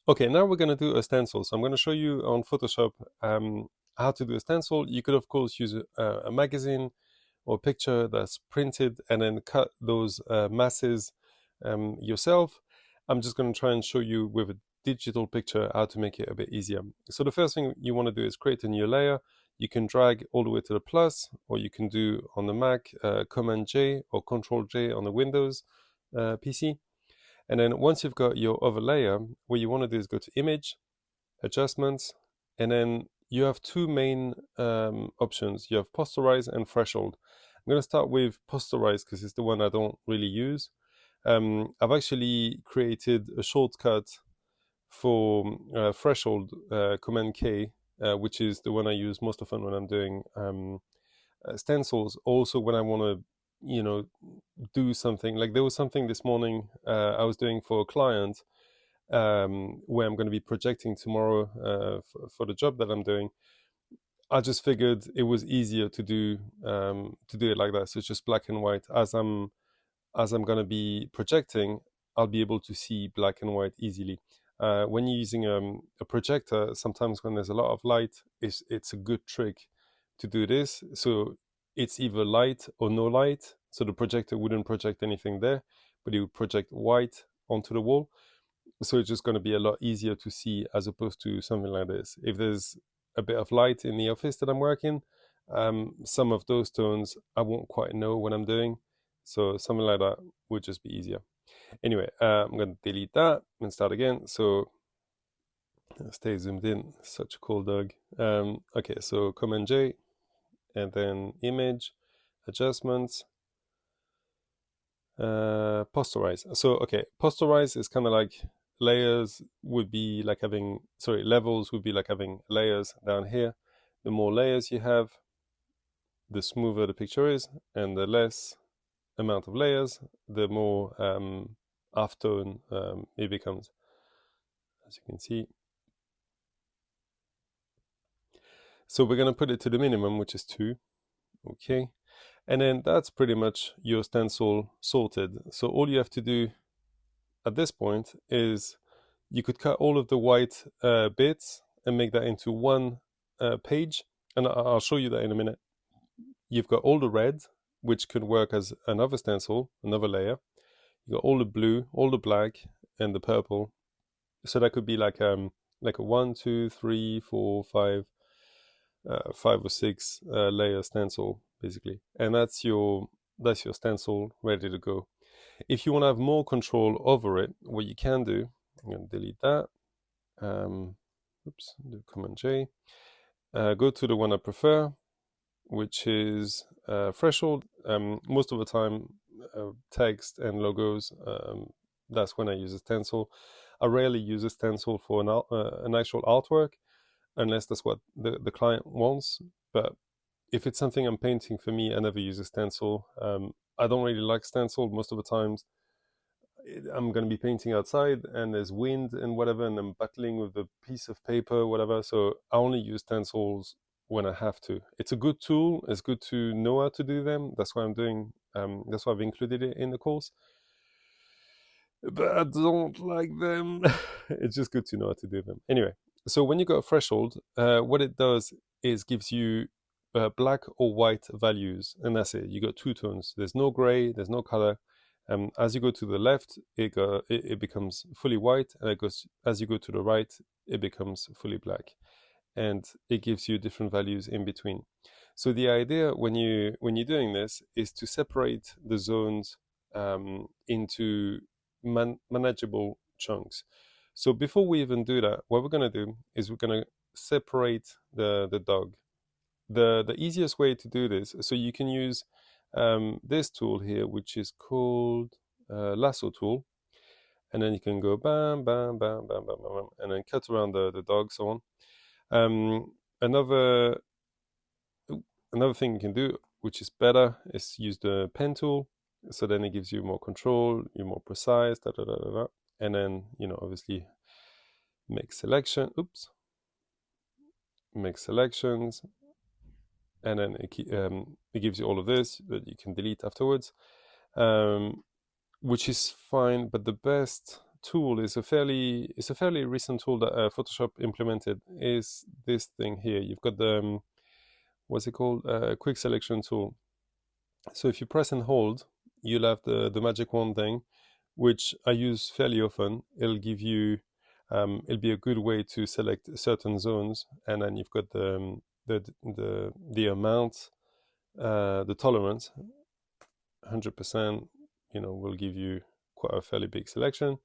Okay, now we're going to do a stencil. So I'm going to show you on Photoshop how to do a stencil. You could, of course, use a magazine or a picture that's printed and then cut those masses yourself. I'm just going to try and show you with a digital picture how to make it a bit easier. So the first thing you want to do is create a new layer. You can drag all the way to the plus, or you can do on the Mac Command J or Control J on the Windows PC. And then once you've got your other layer, what you want to do is go to Image, Adjustments, and then you have two main options. You have Posterize and Threshold. I'm going to start with Posterize because it's the one I don't really use. I've actually created a shortcut for Threshold, Command K, which is the one I use most often when I'm doing stencils. Also, when I want to, do something. Like there was something this morning I was doing for a client where I'm going to be projecting tomorrow for the job that I'm doing. I just figured it was easier to do it like that. So it's just black and white. As I'm going to be projecting, I'll be able to see black and white easily. When you're using a projector, sometimes when there's a lot of light, it's a good trick to do this. So it's either light or no light. So the projector wouldn't project anything there, but it would project white onto the wall. So it's just going to be a lot easier to see as opposed to something like this. If there's a bit of light in the office that I'm working, some of those tones I won't quite know what I'm doing. So something like that would just be easier. Anyway, I'm going to delete that and start again. So stay zoomed in. Such a cool dog. Okay, so Command J and then Image, Adjustments, Posterize. So okay, Posterize is kind of like layers would be like having, sorry, levels would be like having layers down here. The more layers you have, the smoother the picture is, and the less amount of layers, the more halftone it becomes, as you can see. So we're going to put it to the minimum, which is 2. Okay. And then that's pretty much your stencil sorted. So all you have to do at this point is you could cut all of the white bits and make that into one page. And I'll show you that in a minute. You've got all the red, which could work as another stencil, another layer. You got all the blue, all the black, and the purple. So that could be like a 1, 2, 3, 4, 5, 5 or 6 layer stencil basically, and that's your stencil ready to go. If you want to have more control over it, what you can do, I'm going to delete that. Oops, do Command J. Go to the one I prefer, which is Threshold. Most of the time, text and logos. That's when I use a stencil. I rarely use a stencil for an actual artwork, unless that's what the client wants. But if it's something I'm painting for me, I never use a stencil. I don't really like stencil most of the times. I'm going to be painting outside and there's wind and whatever, and I'm battling with a piece of paper, whatever. So I only use stencils when I have to. It's a good tool. It's good to know how to do them. That's why I'm doing, that's why I've included it in the course. But I don't like them. It's just good to know how to do them. Anyway, so when you go threshold, what it does is gives you black or white values, and that's it. You got 2 tones. There's no gray, there's no color. As you go to the left, it becomes fully white, and as you go to the right, it becomes fully black, and it gives you different values in between. So the idea when you're doing this is to separate the zones into manageable chunks. So before we even do that, what we're going to do is we're going to separate the dog. The easiest way to do this, so you can use this tool here, which is called lasso tool, and then you can go bam, bam, bam, bam, bam, bam, bam, and then cut around the dog, so on. Another thing you can do, which is better, is use the pen tool. So then it gives you more control, you're more precise, da, da, da, da, da. And then, obviously make selection, make selections, and then it gives you all of this that you can delete afterwards, which is fine. But the best tool is a fairly recent tool that Photoshop implemented. Is this thing here? You've got the what's it called? Quick selection tool. So if you press and hold, you'll have the magic wand thing, which I use fairly often. It'll give you it'll be a good way to select certain zones, and then you've got the amount, the tolerance, 100%. You know, will give you quite a fairly big selection,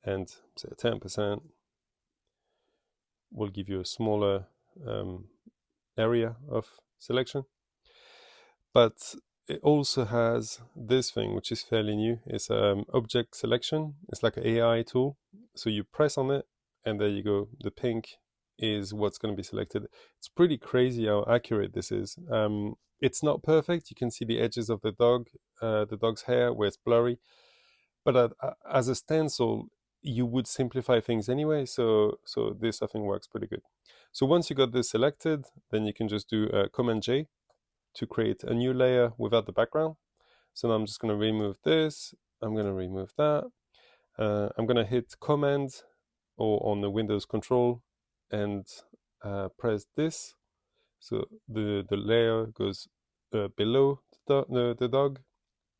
and say 10% will give you a smaller area of selection. But it also has this thing, which is fairly new. It's object selection. It's like an AI tool. So you press on it, and there you go. The pink is what's going to be selected. It's pretty crazy how accurate this is. It's not perfect. You can see the edges of the dog's hair where it's blurry. But as a stencil, you would simplify things anyway. So this, I think, works pretty good. So once you got this selected, then you can just do Command J to create a new layer without the background. So now I'm just going to remove this. I'm going to remove that. I'm going to hit Command or on the Windows Control and press this. So the layer goes below the dog.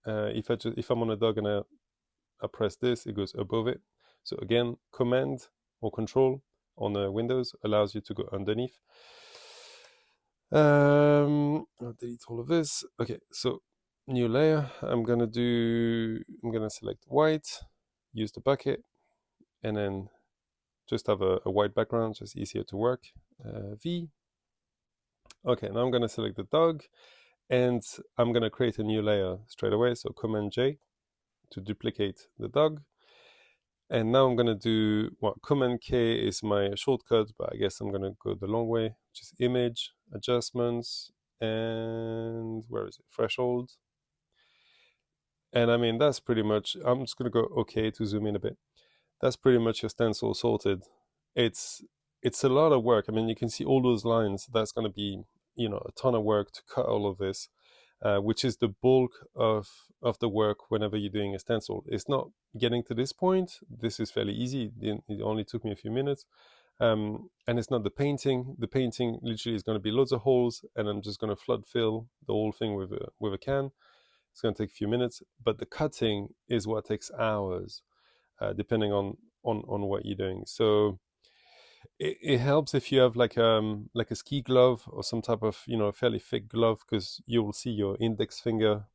If I'm on a dog and I press this, it goes above it. So again, Command or Control on the Windows allows you to go underneath. I'll delete all of this. Okay, so new layer. I'm gonna select white, use the bucket, and then just have a white background, just easier to work. V. Okay, now I'm gonna select the dog, and I'm gonna create a new layer straight away. So Command J to duplicate the dog. And now I'm gonna do Command K is my shortcut, but I guess I'm gonna go the long way, which is image, adjustments, and where is it? Threshold. And I mean, that's pretty much, I'm just gonna go okay to zoom in a bit. That's pretty much your stencil sorted. It's a lot of work. I mean, you can see all those lines. That's gonna be, you know, a ton of work to cut all of this. Which is the bulk of the work whenever you're doing a stencil. It's not getting to this point. This is fairly easy. It only took me a few minutes. And it's not the painting. The painting literally is going to be loads of holes, and I'm just going to flood fill the whole thing with a can. It's going to take a few minutes, but the cutting is what takes hours, depending on what you're doing. So it helps if you have like a ski glove or some type of, you know, fairly thick glove, because you will see your index finger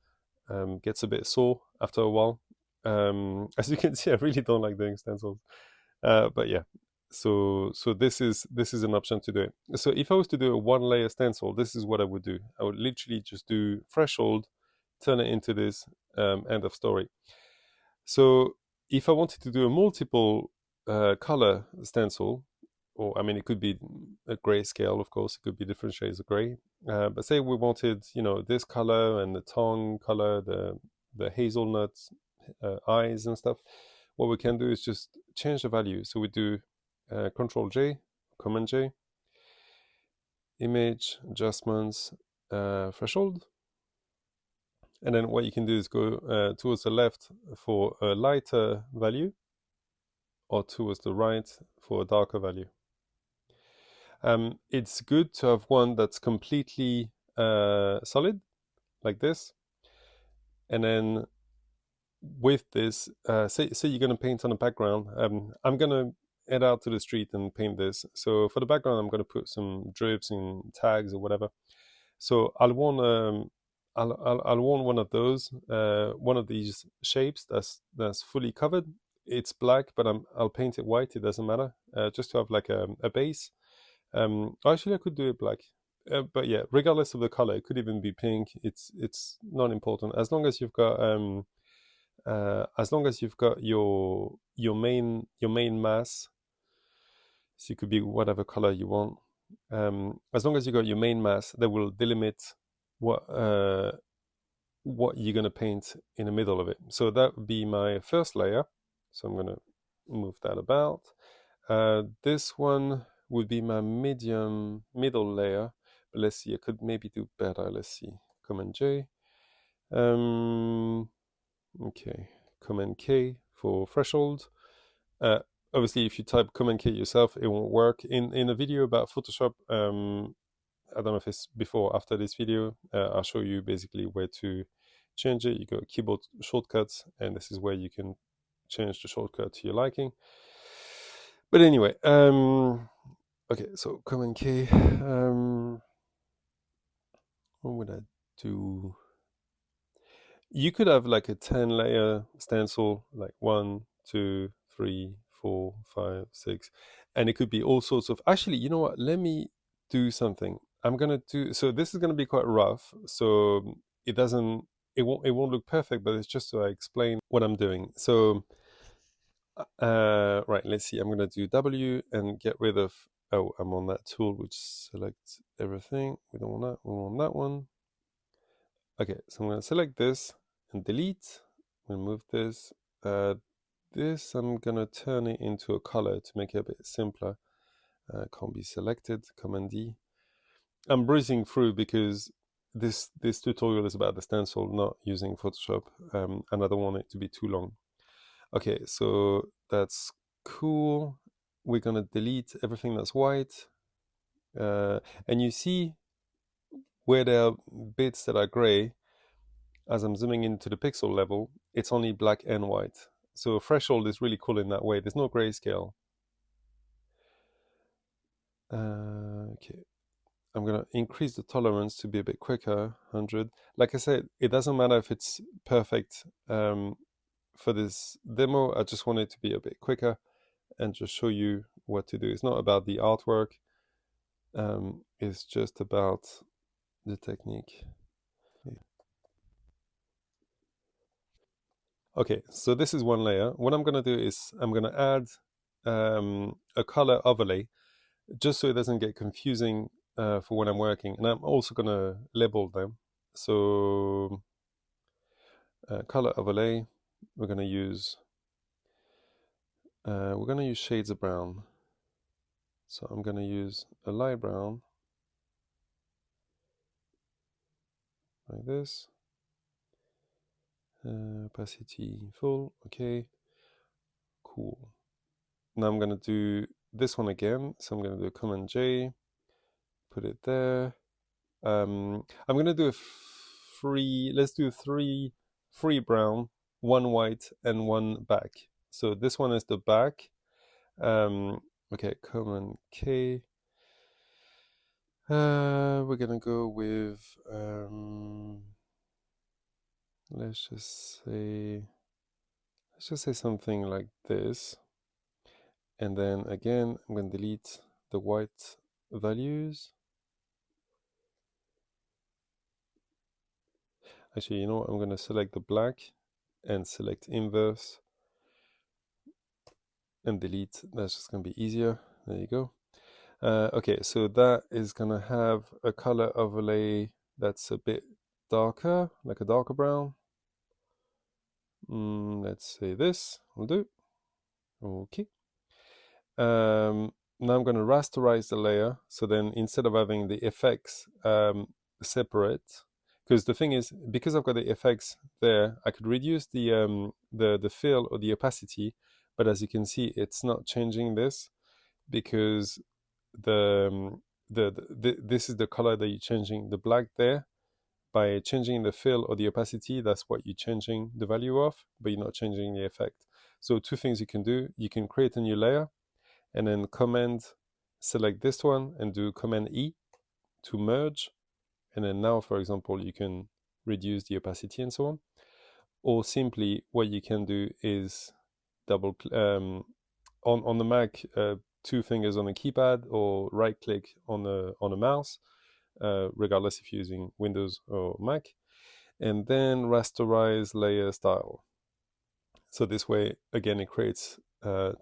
gets a bit sore after a while. As you can see, I really don't like doing stencils, but yeah. So this is an option to do it. So if I was to do a one layer stencil, this is what I would do. I would literally just do threshold, turn it into this, end of story. So if I wanted to do a multiple color stencil, or I mean, it could be a gray scale, of course, it could be different shades of gray. But say we wanted, you know, this color and the tongue color, the hazelnut eyes and stuff. What we can do is just change the value. So we do Control J, Command J, image, adjustments, threshold. And then what you can do is go towards the left for a lighter value, or towards the right for a darker value. It's good to have one that's completely solid, like this. And then with this, say you're going to paint on a background. I'm going to head out to the street and paint this. So for the background, I'm going to put some drips and tags or whatever. So I'll want I'll want one of those, one of these shapes that's fully covered. It's black, but I'll paint it white. It doesn't matter, just to have like a base. Actually, I could do it black, but yeah, regardless of the color, it could even be pink. It's not important as long as you've got your main mass. So it could be whatever color you want. As long as you got your main mass, that will delimit what you're gonna paint in the middle of it. So that would be my first layer. So I'm gonna move that about. This one would be my middle layer. But let's see, I could maybe do better. Let's see, Command J. Okay, Command K for threshold. Uh, Obviously, if you type Command K yourself, it won't work. In a video about Photoshop, I don't know if it's before or after this video, I'll show you basically where to change it. You go keyboard shortcuts, and this is where you can change the shortcut to your liking. But anyway, okay, so Command K. What would I do? You could have like a 10 layer stencil, like 1, 2, 3, 4, 5, 6, and it could be all sorts of. Actually, you know what? Let me do something. I'm gonna do so. This is gonna be quite rough, so it doesn't. It won't look perfect, but it's just so I explain what I'm doing. So, right. Let's see. I'm gonna do W and get rid of. Oh, I'm on that tool which selects everything. We don't want that. We want that one. Okay, so I'm going to select this and delete. I'm going to move this. This I'm going to turn it into a color to make it a bit simpler. Can't be selected. Command D. I'm breezing through because this tutorial is about the stencil, not using Photoshop, and I don't want it to be too long. Okay, so that's cool. We're going to delete everything that's white. And you see where there are bits that are gray. As I'm zooming into the pixel level, it's only black and white. So threshold is really cool in that way. There's no grayscale. Okay, I'm gonna increase the tolerance to be a bit quicker, 100. Like I said, it doesn't matter if it's perfect for this demo. I just want it to be a bit quicker and just show you what to do. It's not about the artwork. It's just about the technique. Okay, so this is one layer. What I'm going to do is I'm going to add a color overlay just so it doesn't get confusing for when I'm working. And I'm also going to label them. So color overlay, we're going to use shades of brown. So I'm going to use a light brown like this. Opacity full. Okay, cool. Now I'm going to do this one again. So I'm going to do Command J, put it there. I'm going to do let's do three brown, one white, and one back. So this one is the back. Okay, Command K. We're going to go with, let's just say something like this. And then again, I'm going to delete the white values. Actually, you know what? I'm going to select the black and select inverse and delete. That's just going to be easier. There you go. Okay, so that is going to have a color overlay that's a bit darker, like a darker brown. Let's say this will do. Okay. Now I'm going to rasterize the layer. So then instead of having the effects separate, because the thing is, because I've got the effects there, I could reduce the fill or the opacity, but as you can see, it's not changing this because this is the color that you're changing, the black there. By changing the fill or the opacity, that's what you're changing the value of, but you're not changing the effect. So two things you can do: you can create a new layer, and then select this one and do Command E to merge. And then now, for example, you can reduce the opacity and so on. Or simply, what you can do is double on the Mac, 2 fingers on a keypad or right click on a mouse, regardless if you're using Windows or Mac, and then rasterize layer style. So this way, again, it creates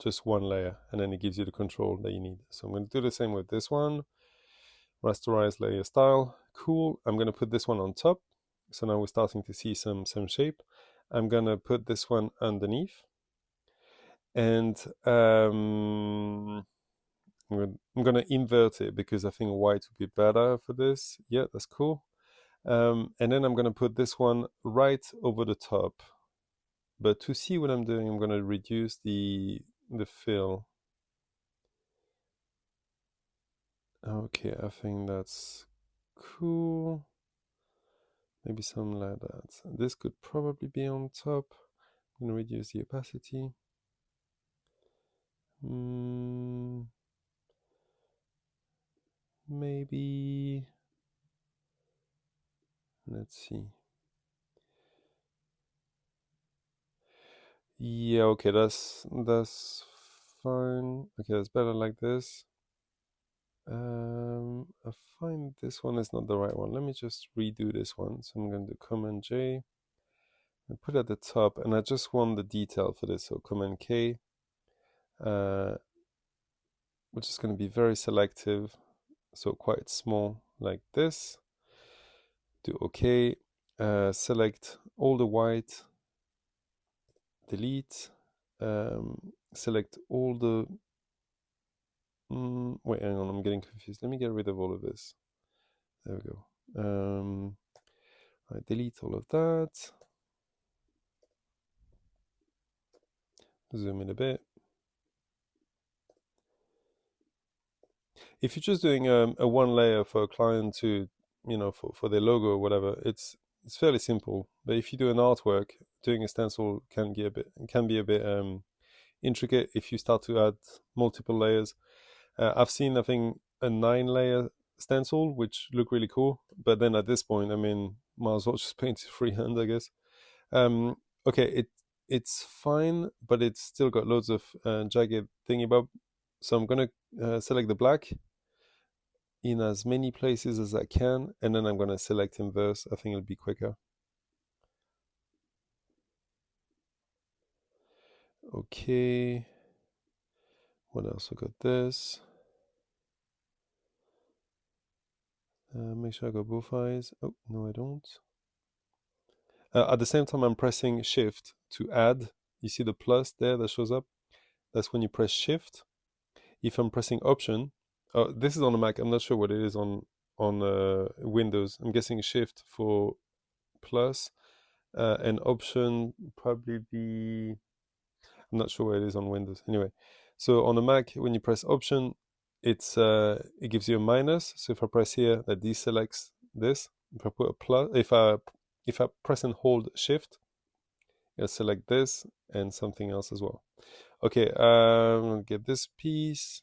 just one layer, and then it gives you the control that you need. So I'm going to do the same with this one. Rasterize layer style. Cool. I'm going to put this one on top. So now we're starting to see some shape. I'm going to put this one underneath. And I'm going to invert it because I think white would be better for this. Yeah, that's cool. And then I'm going to put this one right over the top. But to see what I'm doing, I'm going to reduce the the fill. Okay, I think that's cool. Maybe something like that. This could probably be on top. I'm gonna reduce the opacity. Maybe, let's see. Yeah, okay, that's fine. Okay, that's better like this. I find this one is not the right one. Let me just redo this one. So I'm going to do Command J and put at the top, and I just want the detail for this. So Command K, which is going to be very selective, so quite small like this. Do OK. Select all the white. Delete. Select all the. Wait, hang on. I'm getting confused. Let me get rid of all of this. There we go. I delete all of that. Zoom in a bit. If you're just doing a one layer for a client to, for their logo or whatever, it's fairly simple. But if you do an artwork, doing a stencil can be a bit intricate if you start to add multiple layers. I've seen, I think, a 9-layer stencil, which look really cool. But then at this point, I mean, might as well just paint it freehand, I guess. Okay, it's fine, but it's still got loads of jagged thingy bob. So I'm gonna select the black in as many places as I can, and then I'm gonna select inverse. I think it'll be quicker. Okay. What else? I got this. Make sure I got both eyes. Oh, no, I don't. At the same time, I'm pressing Shift to add. You see the plus there that shows up? That's when you press Shift. If I'm pressing Option, this is on a Mac. I'm not sure what it is on Windows. I'm guessing Shift for plus, and Option probably be. I'm not sure where it is on Windows. Anyway, so on a Mac, when you press Option, it gives you a minus. So if I press here, that deselects this. If I put a plus, if I press and hold Shift, it'll select this and something else as well. Okay, I'll get this piece,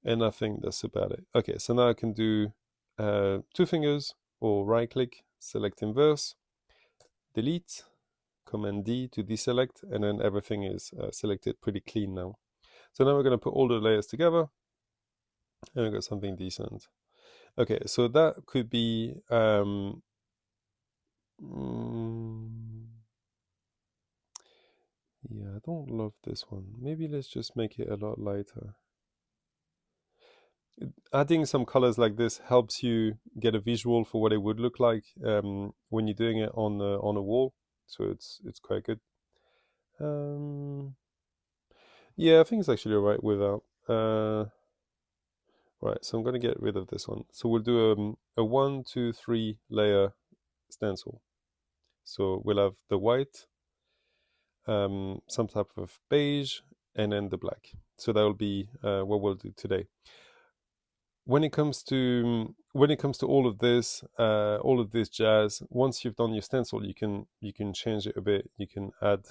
and I think that's about it. Okay, so now I can do 2 fingers or right click, select inverse, delete, Command D to deselect, and then everything is selected pretty clean now. So now we're going to put all the layers together, and we got something decent. Okay, so that could be yeah, I don't love this one. Maybe let's just make it a lot lighter. Adding some colors like this helps you get a visual for what it would look like when you're doing it on a wall. So it's quite good. Yeah, I think it's actually alright without. Right, so I'm going to get rid of this one. So we'll do a 1, 2, 3 layer stencil. So we'll have the white, some type of beige, and then the black. So that will be what we'll do today. When it comes to all of this jazz, once you've done your stencil, you can change it a bit. You can add,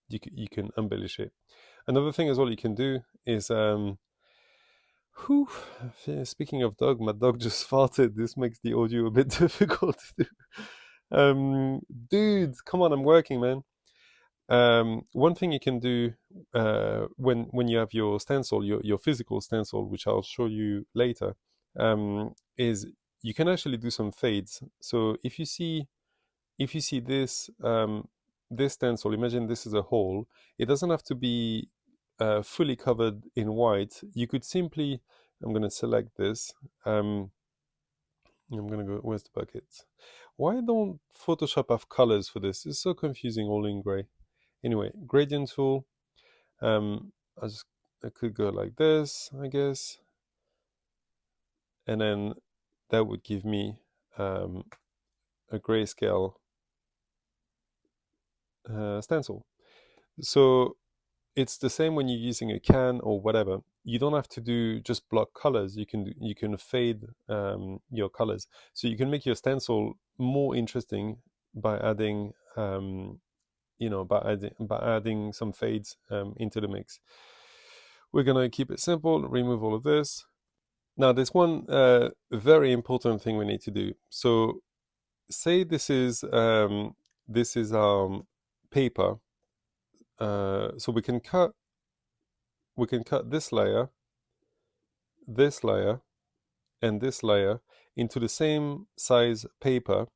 you can embellish it. Another thing as well you can do is whew, speaking of dog, my dog just farted. This makes the audio a bit difficult to do. Dude, come on, I'm working, man. One thing you can do when you have your stencil, your physical stencil, which I'll show you later, is you can actually do some fades. So if you see this this stencil, imagine this is a hole. It doesn't have to be fully covered in white. You could simply, I'm going to select this. I'm going to go, where's the bucket? Why don't Photoshop have colors for this? It's so confusing, all in gray. Anyway, gradient tool. I could go like this, I guess, and then that would give me a grayscale stencil. So it's the same when you're using a can or whatever. You don't have to do just block colors. You can fade your colors, so you can make your stencil more interesting by adding by adding some fades into the mix. We're gonna keep it simple. Remove all of this. Now, there's one very important thing we need to do. So, say this is paper. So we can cut this layer, and this layer into the same size paper,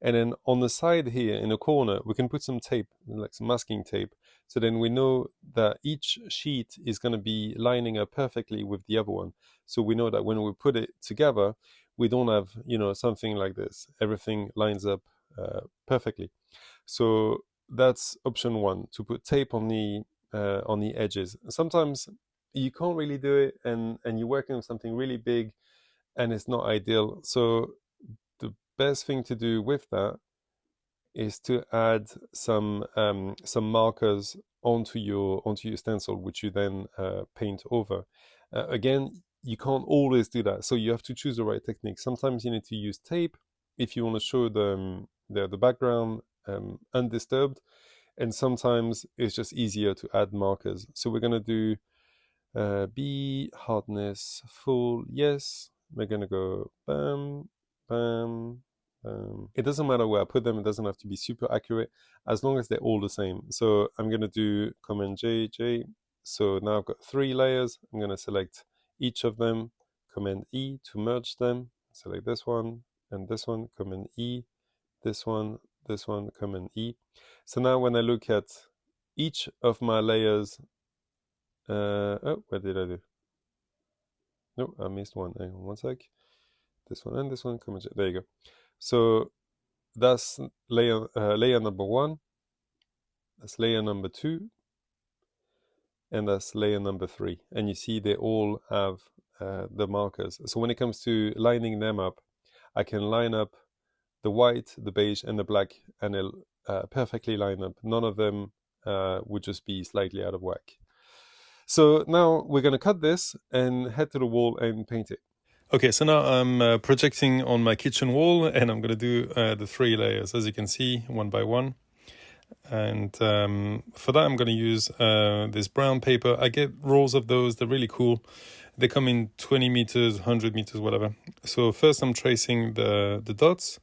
and then on the side here in the corner we can put some tape, like some masking tape, so then we know that each sheet is going to be lining up perfectly with the other one, so we know that when we put it together we don't have something like this, everything lines up perfectly. So that's option one, to put tape on the edges. Sometimes you can't really do it, and you're working on something really big and it's not ideal. So the best thing to do with that is to add some markers onto your stencil, which you then paint over. Again, you can't always do that, so you have to choose the right technique. Sometimes you need to use tape if you want to show the background undisturbed, and sometimes it's just easier to add markers. So we're going to do B hardness full, yes. We're going to go bam, bam, bam. It doesn't matter where I put them, it doesn't have to be super accurate as long as they're all the same. So I'm going to do Command J. So now I've got 3 layers. I'm going to select each of them, Command E to merge them, select this one and this one, Command E, this one, Command E. So now when I look at each of my layers, oh, what did I do? No, I missed one. Hang on one sec. This one and this one, Command J. There you go. So that's layer number 1. That's layer number 2. And that's layer number 3. And you see they all have the markers. So when it comes to lining them up, I can line up the white, the beige, and the black, and they'll perfectly line up. None of them would just be slightly out of whack. So now we're going to cut this and head to the wall and paint it. Okay, so now I'm projecting on my kitchen wall, and I'm going to do the 3 layers, as you can see, one by one. And for that I'm going to use this brown paper. I get rolls of those, they're really cool. They come in 20 meters, 100 meters, whatever. So first I'm tracing the dots.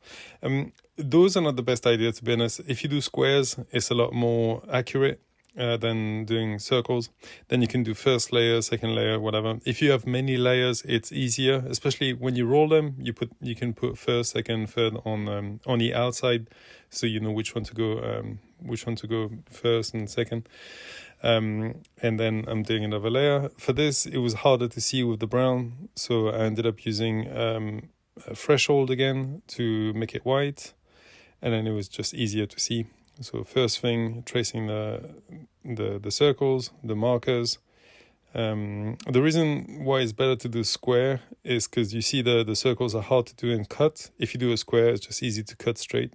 Those are not the best idea, to be honest. If you do squares, it's a lot more accurate than doing circles. Then you can do first layer, second layer, whatever. If you have many layers, it's easier, especially when you roll them. You can put first, second, third on the outside, so you know which one to go first and second. And then I'm doing another layer. For this, it was harder to see with the brown, so I ended up using a threshold again to make it white, and then it was just easier to see. So first thing, tracing the circles, the markers. The reason why it's better to do square is because you see the circles are hard to do and cut. If you do a square, it's just easy to cut straight.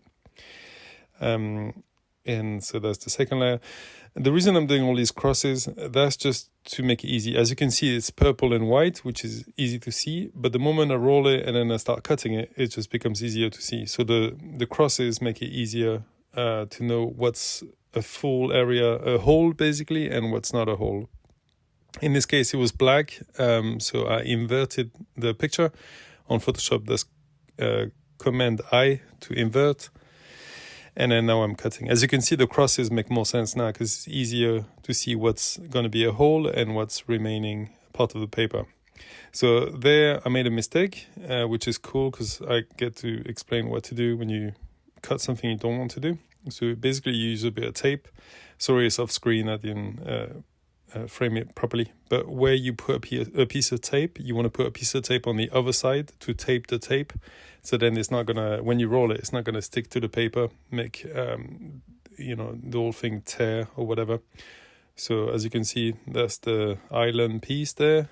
And so that's the second layer. The reason I'm doing all these crosses, that's just to make it easy. As you can see, it's purple and white, which is easy to see. But the moment I roll it and then I start cutting it, it just becomes easier to see. So the crosses make it easier to know what's a full area, a hole basically, and what's not a hole. In this case, it was black, so I inverted the picture. On Photoshop, there's Command I to invert, and then now I'm cutting. As you can see, the crosses make more sense now because it's easier to see what's going to be a hole and what's remaining part of the paper. So there I made a mistake, which is cool because I get to explain what to do when you cut something you don't want to do. So basically you use a bit of tape. Sorry, it's off screen, I didn't frame it properly. But where you put a piece of tape, you want to put a piece of tape on the other side to tape the tape. So then it's not gonna, when you roll it, it's not gonna stick to the paper, make the whole thing tear or whatever. So as you can see, that's the island piece there,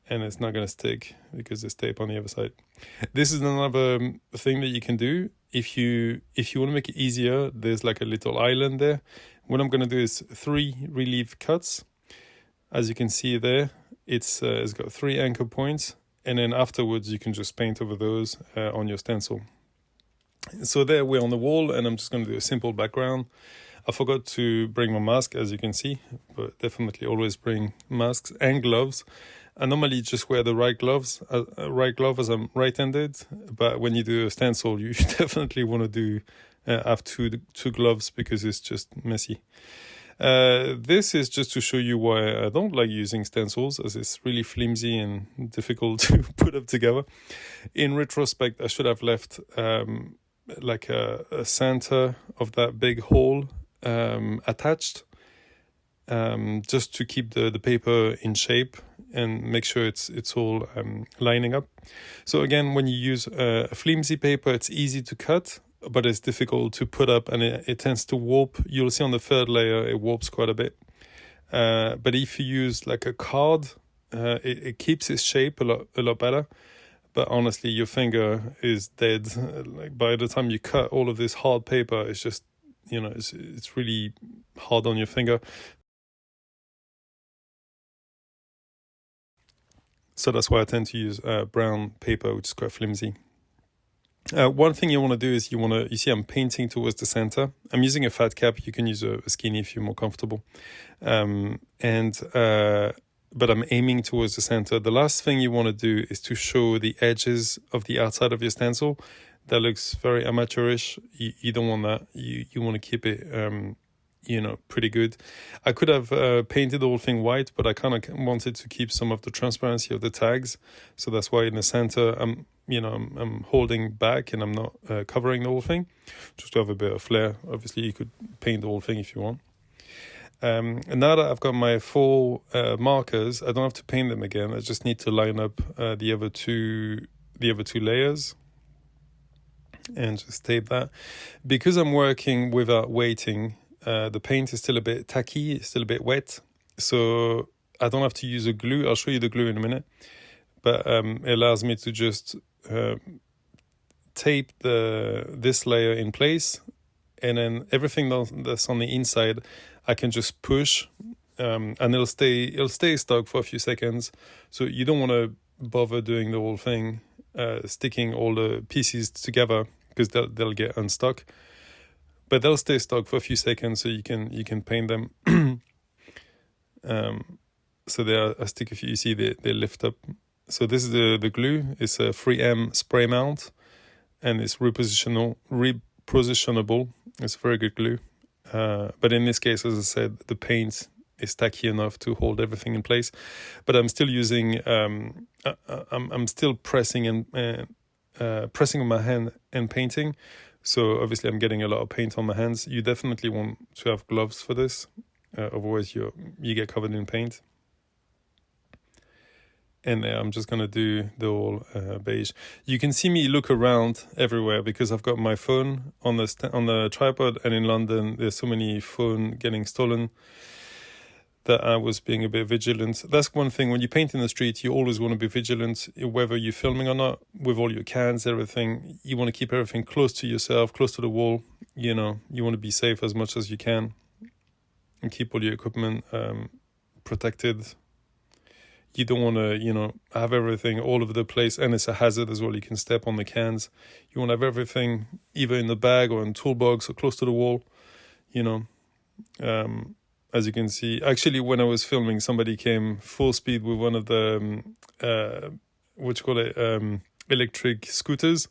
and it's not gonna stick because there's tape on the other side. This is another thing that you can do. If you want to make it easier, there's like a little island there. what I'm going to do is 3 relief cuts. As you can see there, it's got 3 anchor points, and then afterwards you can just paint over those on your stencil. So there we're on the wall, and I'm just going to do a simple background. I forgot to bring my mask, as you can see, but definitely always bring masks and gloves. I normally just wear the right glove as I'm right-handed, but when you do a stencil, you definitely want to have two gloves because it's just messy. This is just to show you why I don't like using stencils, as it's really flimsy and difficult to put up together. In retrospect, I should have left like a center of that big hole attached, just to keep the paper in shape and make sure it's all lining up. So again, when you use a flimsy paper, it's easy to cut, but it's difficult to put up, and it tends to warp. You'll see on the 3rd layer it warps quite a bit. But if you use like a card, it keeps its shape a lot better. But honestly, your finger is dead. Like by the time you cut all of this hard paper, it's just, it's really hard on your finger. So that's why I tend to use brown paper, which is quite flimsy. One thing you want to do is you see I'm painting towards the center. I'm using a fat cap. You can use a skinny if you're more comfortable. But I'm aiming towards the center. The last thing you want to do is to show the edges of the outside of your stencil. That looks very amateurish. You don't want that. You want to keep it pretty good. I could have painted the whole thing white, but I kind of wanted to keep some of the transparency of the tags. So that's why in the center, I'm holding back and I'm not covering the whole thing, just to have a bit of flair. Obviously, you could paint the whole thing if you want. And now that I've got my 4 markers, I don't have to paint them again. I just need to line up the other two layers and just tape that. Because I'm working without weighting, the paint is still a bit tacky, it's still a bit wet, so I don't have to use a glue. I'll show you the glue in a minute, but it allows me to just tape this layer in place, and then everything that's on the inside I can just push, and it'll stay stuck for a few seconds. So you don't want to bother doing the whole thing, sticking all the pieces together, because they'll get unstuck. But they'll stay stuck for a few seconds, so you can paint them. So I stick a few. You see they lift up. So this is the glue. It's a 3M spray mount, and it's repositionable. It's very good glue. But in this case, as I said, the paint is tacky enough to hold everything in place. But I'm still using. I'm still pressing on my hand and painting. So obviously I'm getting a lot of paint on my hands. You definitely want to have gloves for this, otherwise you get covered in paint. And I'm just going to do the whole beige. You can see me look around everywhere because I've got my phone on the tripod, and in London there's so many phones getting stolen that I was being a bit vigilant. That's one thing. When you paint in the street, you always want to be vigilant, whether you're filming or not, with all your cans, everything. You want to keep everything close to yourself, close to the wall. You want to be safe as much as you can and keep all your equipment protected. You don't want to, have everything all over the place, and it's a hazard as well. You can step on the cans. You want to have everything either in the bag or in toolbox or close to the wall, As you can see, actually, when I was filming, somebody came full speed with one of the, electric scooters.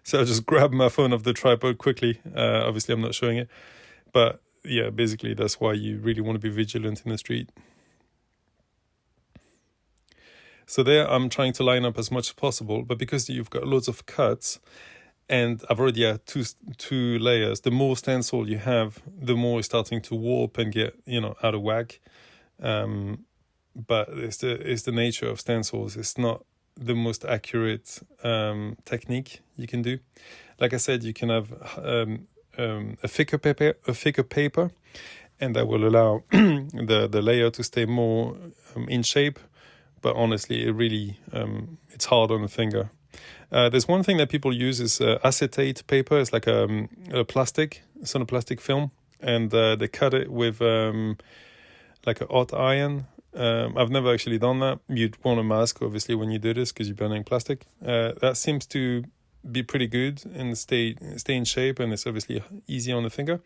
So I just grabbed my phone off the tripod quickly. Obviously, I'm not showing it. But yeah, basically, that's why you really want to be vigilant in the street. So there, I'm trying to line up as much as possible. But because you've got loads of cuts, and I've already had two layers, the more stencil you have, the more it's starting to warp and get, out of whack. But it's the nature of stencils. It's not the most accurate technique you can do. Like I said, you can have a thicker paper, and that will allow the layer to stay more in shape. But honestly, it really it's hard on the finger. There's one thing that people use is acetate paper. It's like a plastic. It's on a plastic film. and they cut it with like a hot iron. I've never actually done that. You'd want a mask, obviously, when you do this because you're burning plastic. That seems to be pretty good and stay in shape, and it's obviously easy on the finger.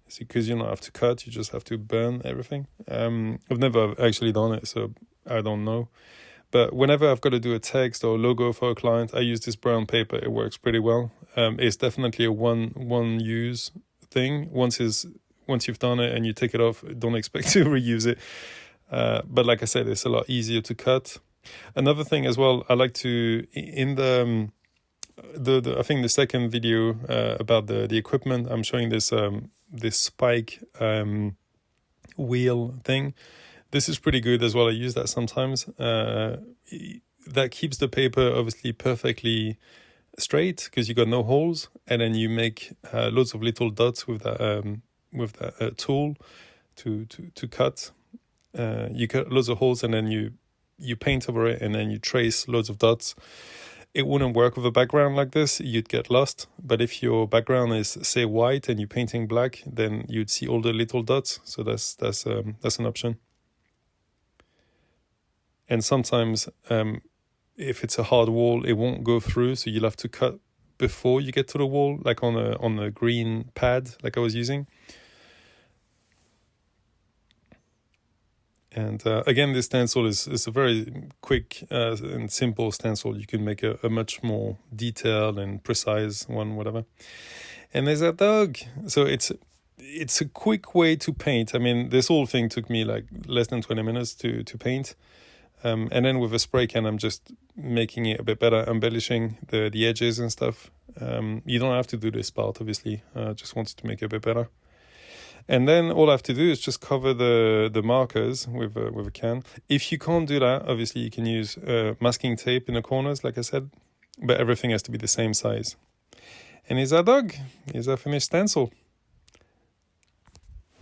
It's because you don't have to cut, you just have to burn everything. I've never actually done it, so I don't know. But whenever I've got to do a text or logo for a client, I use this brown paper. It works pretty well. It's definitely a one use thing. Once you've done it and you take it off, don't expect to reuse it. But like I said, it's a lot easier to cut. Another thing as well, I like to, in the I think the second video about the equipment, I'm showing this this spike wheel thing. This is pretty good as well. I use that sometimes. That keeps the paper obviously perfectly straight because you got no holes, and then you make loads of little dots with that tool to cut. You cut loads of holes, and then you paint over it, and then you trace loads of dots. It wouldn't work with a background like this. You'd get lost. But if your background is, say, white and you're painting black, then you'd see all the little dots. So that's an option. And sometimes if it's a hard wall, it won't go through. So you'll have to cut before you get to the wall, like on a green pad like I was using. And again, this stencil is a very quick and simple stencil. You can make a much more detailed and precise one, whatever. And there's a dog. So it's a quick way to paint. I mean, this whole thing took me like less than 20 minutes to paint. And then with a spray can, I'm just making it a bit better, embellishing the edges and stuff. You don't have to do this part, obviously. I just wanted to make it a bit better. And then all I have to do is just cover the markers with a can. If you can't do that, obviously you can use masking tape in the corners, like I said, but everything has to be the same size. And here's our dog. Here's our finished stencil.